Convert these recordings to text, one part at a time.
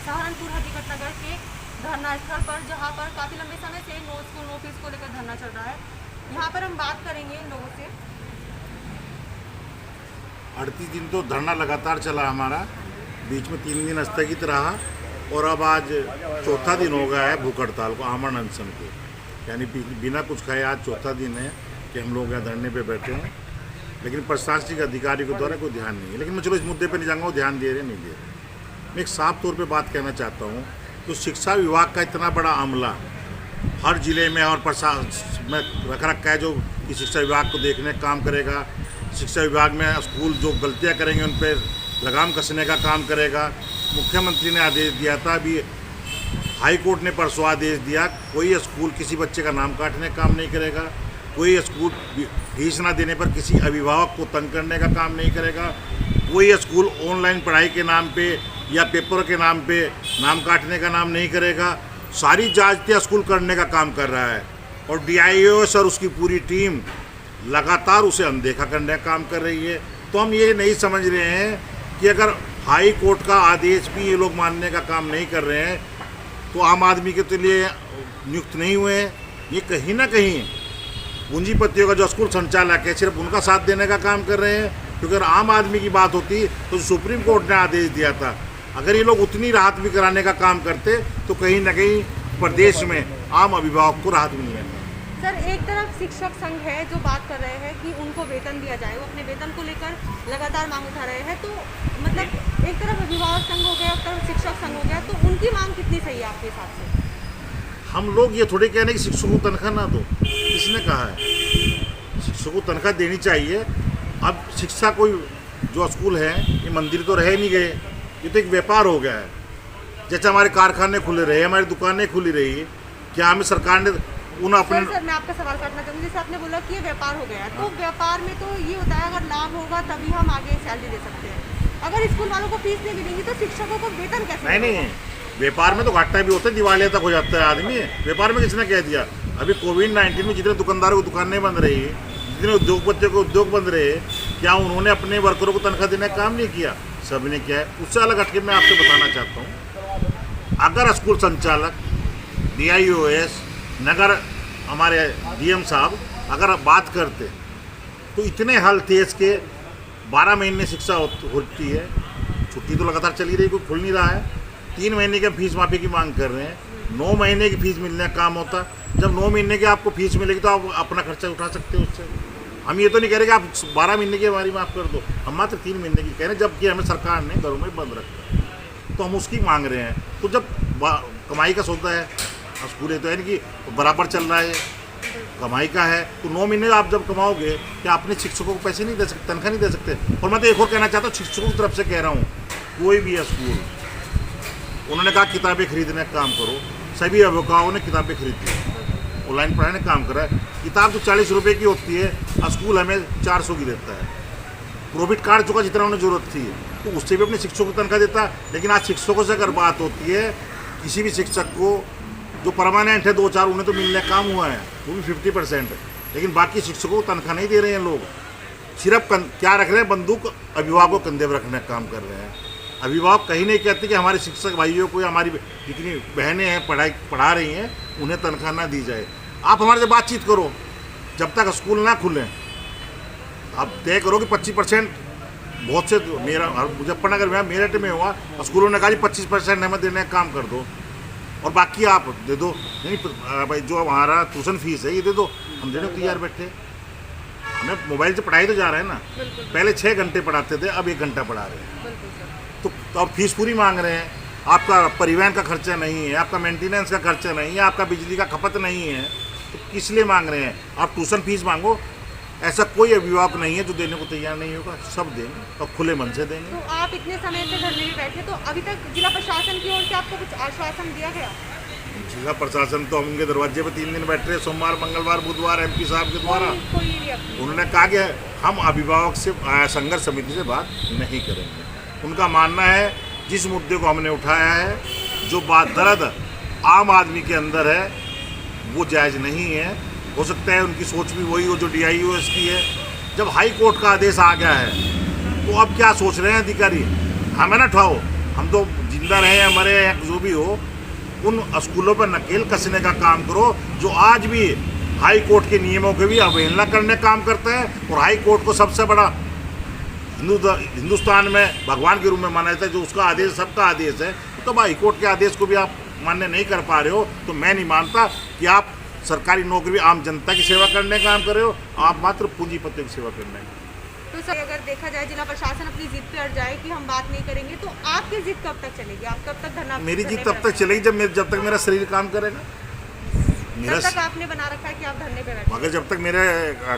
सहारनपुर हकीकत नगर के धरना स्थल पर, जहां पर काफ़ी लंबे समय से नो स्कूल नो फीस को लेकर धरना चल रहा है। यहां पर हम बात करेंगे इन लोगों से। 38 दिन तो धरना लगातार चला हमारा, बीच में 3 दिन स्थगित रहा और अब आज चौथा दिन हो गया है भूख हड़ताल को, आमरण अनशन को, यानी बिना कुछ खाए आज चौथा दिन है कि हम लोग यहाँ धरने पे बैठे हैं। लेकिन प्रशासनिक अधिकारी के द्वारा कोई ध्यान नहीं है। लेकिन मैं चलो इस मुद्दे पे नहीं जाऊँगा, वो ध्यान दे रहे नहीं दे रहे। मैं एक साफ तौर पे बात कहना चाहता हूँ, तो शिक्षा विभाग का इतना बड़ा अमला हर जिले में और प्रशासन में रख रखा है, जो कि शिक्षा विभाग को देखने का काम करेगा, शिक्षा विभाग में स्कूल जो गलतियाँ करेंगे उन पर लगाम कसने का काम करेगा। मुख्यमंत्री ने आदेश दिया था, अभी हाई कोर्ट ने परसों आदेश दिया, कोई स्कूल किसी बच्चे का नाम काटने का काम नहीं करेगा, कोई स्कूल फीस ना देने पर किसी अभिभावक को तंग करने का काम नहीं करेगा, कोई स्कूल ऑनलाइन पढ़ाई के नाम पे या पेपर के नाम पे नाम काटने का नाम नहीं करेगा। सारी जांचतें स्कूल करने का काम कर रहा है और DIOS और उसकी पूरी टीम लगातार उसे अनदेखा करने का काम कर रही है। तो हम ये नहीं समझ रहे हैं कि अगर हाई कोर्ट का आदेश भी ये लोग मानने का काम नहीं कर रहे हैं तो आम आदमी के लिए नियुक्त नहीं हुए हैं। ये कहीं ना कहीं पूंजीपतियों का जो स्कूल संचालक है सिर्फ उनका साथ देने का काम कर रहे हैं, क्योंकि अगर आम आदमी की बात होती तो सुप्रीम कोर्ट ने आदेश दिया था, अगर ये लोग उतनी राहत भी कराने का काम करते तो कहीं ना कहीं प्रदेश में आम अभिभावक को राहत मिल जाती। सर, एक तरफ शिक्षक संघ है जो बात कर रहे हैं कि उनको वेतन दिया जाए, वो अपने वेतन को लेकर लगातार मांग उठा रहे हैं, तो मतलब एक तरफ अभिभावक संघ हो गया, एक तरफ शिक्षक संघ हो गया, तो उनकी मांग कितनी सही है आपके हिसाब से? हम लोग ये थोड़े कह रहे हैं कि शिक्षकों को तनख्वाह ना दो, किसने कहा है? शिक्षकों को तनख्वाह देनी चाहिए। अब शिक्षा कोई जो स्कूल है, ये मंदिर तो रह नहीं गए, ये तो एक व्यापार हो गया है। जैसे हमारे कारखाने खुले रहे, हमारी दुकानें खुली रही, क्या हमें सरकार ने उन अपने सर, मैं आपका सवाल काटना चाहूँगी। जैसे आपने बोला कि ये व्यापार हो गया है, तो व्यापार में तो ये होता है अगर लाभ होगा तभी हम आगे सैलरी दे सकते हैं। अगर स्कूल वालों को फीस नहीं मिलेगी तो शिक्षकों को वेतन कैसे? नहीं, व्यापार में तो घाटा भी होता है, दिवालिया तक हो जाता है आदमी। व्यापार में किसने कह दिया? अभी कोविड-19 में जितने दुकानदारों की दुकानें बंद रही, जितने उद्योगपतियों को उद्योग बंद रहे, क्या उन्होंने अपने वर्करों को तनख्वाह देने का काम नहीं किया? सभी ने किया है। उससे अलग हटके मैं आपसे बताना चाहता हूँ, अगर स्कूल संचालक, DIOS, नगर हमारे DM साहब अगर बात करते तो इतने हल थे इसके। 12 महीने शिक्षा होती है, छुट्टी तो लगातार चली रही, कोई खुल नहीं रहा है। 3 महीने के फीस माफी की मांग कर रहे हैं, 9 महीने की फीस मिलने का काम होता। जब 9 महीने की आपको फीस मिलेगी तो आप अपना खर्चा उठा सकते हो उससे। हम ये तो नहीं कह रहे कि आप 12 महीने की हमारी माफ़ कर दो, हम मात्र 3 महीने की कह रहे हैं, जबकि हमें सरकार ने घरों में बंद रखा है, तो हम उसकी मांग रहे हैं। तो जब कमाई का सौदा है, स्कूल है तो यानी कि बराबर चल रहा है, कमाई का है, तो 9 महीने आप जब कमाओगे क्या अपने शिक्षकों को पैसे नहीं दे सकते, तनख्वाह नहीं दे सकते? और मैं तो एक और कहना चाहता हूँ, शिक्षकों की तरफ से कह रहा हूँ, कोई भी है स्कूल, उन्होंने कहा किताबें खरीदने का काम करो, सभी अभिभावकों ने किताबें खरीदी, ऑनलाइन पढ़ाने का काम करा है। किताब जो 40 रुपये की होती है, स्कूल हमें 400 की देता है। प्रोविट कार्ड चुका जितना उन्हें जरूरत थी, तो उससे भी अपने शिक्षकों को तनख्वाह देता है। लेकिन आज शिक्षकों से अगर बात होती है, किसी भी शिक्षक को जो परमानेंट है 2-4 उन्हें तो मिलने का काम हुआ है, वो भी 50%, लेकिन बाकी शिक्षकों को तनख्वाह नहीं दे रहे हैं लोग। सिर्फ क्या रख रहे हैं, बंदूक अभिभावकों को कंधे पर रखने का काम कर रहे हैं। अभिभावक कहीं नहीं कहते कि हमारे शिक्षक भाइयों को या हमारी जितनी बहनें हैं पढ़ा रही हैं उन्हें तनख्वाह ना दी जाए। आप हमारे से बातचीत करो, जब तक स्कूल ना खुलें आप तय करो कि 25%, बहुत से मेरा मुजफ्फरनगर में मेरठ में हुआ, स्कूलों ने कहा जी 25% हमें देने का काम कर दो और बाकी आप दे दो। नहीं भाई, जो हमारा ट्यूशन फीस है ये दे दो, हम देने को तैयार बैठे। हमें मोबाइल से पढ़ाई तो जा रहे हैं ना, पहले 6 घंटे पढ़ाते थे, अब 1 घंटा पढ़ा रहे हैं, तो अब फीस पूरी मांग रहे हैं। आपका परिवहन का खर्चा नहीं है, आपका मेंटेनेंस का खर्चा नहीं है, आपका बिजली का खपत नहीं है, तो किस लिए मांग रहे हैं? आप ट्यूशन फीस मांगो, ऐसा कोई अभिभावक नहीं है जो देने को तैयार नहीं होगा, सब देंगे और खुले मन से देंगे। तो आप इतने समय से धरने में बैठे, तो अभी तक जिला प्रशासन की ओर से आपको कुछ आश्वासन दिया गया? जिला प्रशासन तो हम उनके दरवाजे पर 3 दिन बैठ रहे, सोमवार, मंगलवार, बुधवार, MP साहब के द्वारा। उन्होंने कहा कि हम अभिभावक से संघर्ष समिति से बात नहीं करेंगे। उनका मानना है जिस मुद्दे को हमने उठाया है, जो बात दर्द आम आदमी के अंदर है, वो जायज़ नहीं है। हो सकता है उनकी सोच भी वही हो जो DIOS की है। जब हाई कोर्ट का आदेश आ गया है तो अब क्या सोच रहे हैं अधिकारी, हमें ना उठाओ, हम तो जिंदा रहे या मरे या जो भी हो, उन स्कूलों पर नकेल कसने का काम करो जो आज भी हाई कोर्ट के नियमों की भी अवहेलना करने का काम करता है। और हाई कोर्ट को सबसे बड़ा हिंदुस्तान में भगवान के रूप में माना जाता है, जो उसका आदेश सबका आदेश है। तो हाई कोर्ट के आदेश को भी आप मान्य नहीं कर पा रहे हो, तो मैं नहीं मानता कि आप सरकारी नौकरी आम जनता की सेवा करने का काम कर रहे हो, आप मात्र पूंजीपतियों की सेवा करने का। तो सर अगर देखा जाए जिला प्रशासन अपनी जिद पे अड़ जाए कि हम बात नहीं करेंगे, तो आपकी जिद कब तक चलेगी? आप कब तक धरना? मेरी जिद तब तक चलेगी जब तक मेरा शरीर काम करेगा। तब तक आपने बना रखा है कि आप धरने पे बैठे। मगर जब तक मेरे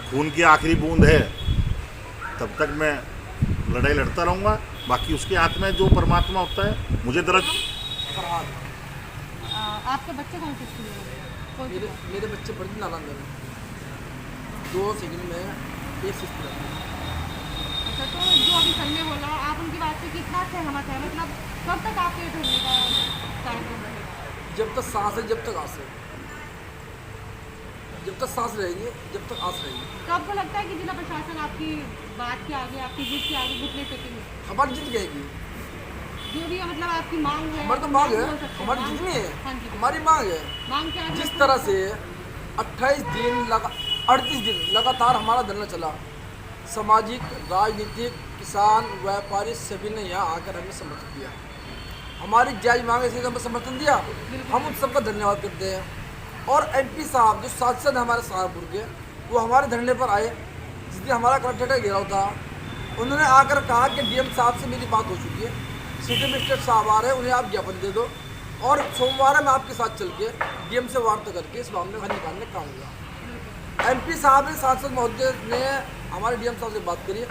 खून की आखिरी बूंद है तब तक मैं लड़ाई लड़ता रहूँगा। बाकी उसके हाथ में जो परमात्मा होता है। मुझे दर्द। आपके बच्चे कौन से स्कूल में? मेरे बच्चे पढ़ते नालंदा में, 2 सेकंड में 1 सिक्स में। अच्छा, तो जो अभी सर ने बोला, आप उनकी बात से कितना सहमत है? मतलब कब तक आपके धरने का कार्यक्रम रहेगा? जब तक सांस है, जब तक आस है, जब तक सांस रहेगी, जब तक आस रहेगी। तो आपको लगता है कि जिला प्रशासन आपकी बात के आगे, आपकी जिद के आगे घुटने टेकेंगे? हमारी जिद गएगी, जो भी है, मतलब आपकी मांग है। हमारी तो मांग है, हो सकती है। हमारी जिद नहीं हाँ है, जी। हमारी मांग है। मांग क्या है? जिस तरह से 28 दिन 38 दिन लगातार हमारा धरना चला, सामाजिक, राजनीतिक, किसान, व्यापारी सभी ने यहाँ आकर हमें समर्थन दिया। हमारी जायज मांग से हमें समर्थन दिया, हम उन सबका धन्यवाद करते हैं। और एमपी साहब जो सांसद हमारे सहारनपुर के, वो हमारे धरने पर आए जिस दिन हमारा कलेक्ट्रेट का घेराव था। उन्होंने आकर कहा कि डीएम साहब से मेरी बात हो चुकी है, सिटी मजिस्ट्रेट साहब आ रहे हैं, उन्हें आप ज्ञापन दे दो और सोमवार मैं आपके साथ चल के डीएम से वार्ता करके इस मामले को निकालने का काम हुआ। एमपी साहब ने, सांसद महोदय ने हमारे डीएम साहब से बात करी,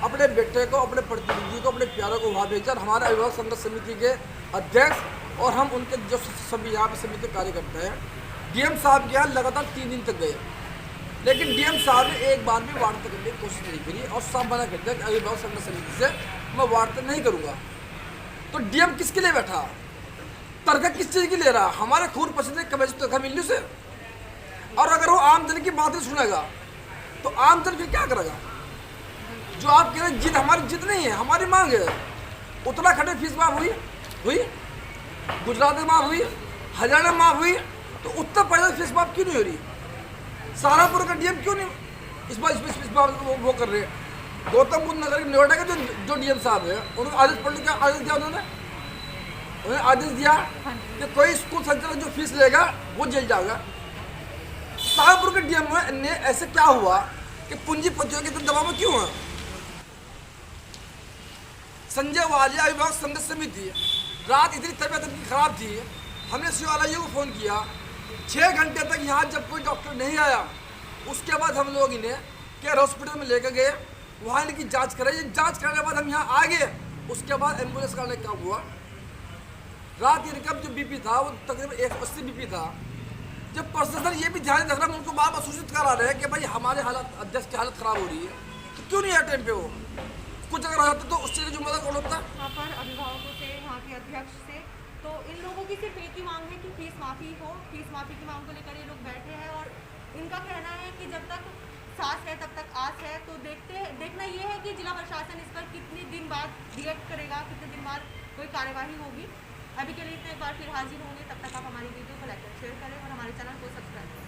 अपने बेटे को, अपने प्रतिनिधि को, अपने प्यारों को वहाँ भेजा। हमारे अभिभावक संघर्ष समिति के अध्यक्ष और हम उनके जो सभी यहाँ पे समिति कार्यकर्ता हैं, डीएम साहब के यहाँ लगातार 3 दिन तक गए, लेकिन डीएम साहब ने एक बार भी वार्ता करने की कोशिश नहीं करी और साफ मना कर दिया कि अभिभावक संघर्ष समिति से मैं वार्ता नहीं करूँगा। तो डीएम किसके लिए बैठा? तनख्वाह किस चीज़ की ले रहा? हमारे खून पसीने कमेज तनख्वाह मिलने से। और अगर वो आम जन की बात नहीं सुनेगा तो आम जन फिर क्या करेगा? जो आप कह रहे हैं जिद, हमारी जिद नहीं है, हमारी मांग है। उत्तराखंड में फीस माफ हुई, गुजरात में माफ हुई, हरियाणा में माफ हुई, तो उत्तर प्रदेश फीस माफ क्यों नहीं हो रही? सहारनपुर का डीएम क्यों नहीं इस बार फीस माफ वो कर रहे हैं? गौतम बुद्ध नगर के नोएडा के जो डीएम साहब है, उनको आदेश पढ़ने का आदेश दिया, उन्होंने आदेश दिया कि कोई स्कूल संचालक जो फीस लेगा वो जेल जाएगा। सहारनपुर के डीएम ने ऐसे क्या हुआ कि पूंजीपतियों के दबाव में क्यों है? संजय वालिया अभिभावक संघर्ष समिति, रात इतनी तबीयत इतनी खराब थी, हमने शिवालयों को फ़ोन किया, 6 घंटे तक यहाँ जब कोई डॉक्टर नहीं आया, उसके बाद हम लोग इन्हें केयर हॉस्पिटल में लेकर गए, वहाँ इनकी जांच कराई। जांच करने के बाद हम यहाँ आ गए, उसके बाद एम्बुलेंस का काम हुआ। रात इनका जो बीपी था वो तकरीबन 180 बीपी था। जब प्रशासन ये भी ध्यान रख रहा है, उनको बार बार सूचित करा रहे हैं कि भाई हमारे हालत, अध्यक्ष की हालत ख़राब हो रही है, तो क्यों नहीं आया टाइम पे? वो कुछ अगर आ जाता तो उससे जिम्मेदार कौन होता? वहाँ पर अभिभावकों से, वहाँ के अध्यक्ष से, तो इन लोगों की सिर्फ एक ही मांग है कि फीस माफ़ी हो। फीस माफ़ी की मांग को लेकर ये लोग बैठे हैं और इनका कहना है कि जब तक सांस है तब तक आस है। तो देखना ये है कि जिला प्रशासन इस पर कितने दिन बाद रिएक्ट करेगा, कितने दिन बाद कोई कार्यवाही होगी। अभी के लिए इतने एक बार फिर हाजिर होंगे, तब तक आप हमारी वीडियो को लाइक और शेयर करें और हमारे चैनल को सब्सक्राइब करें।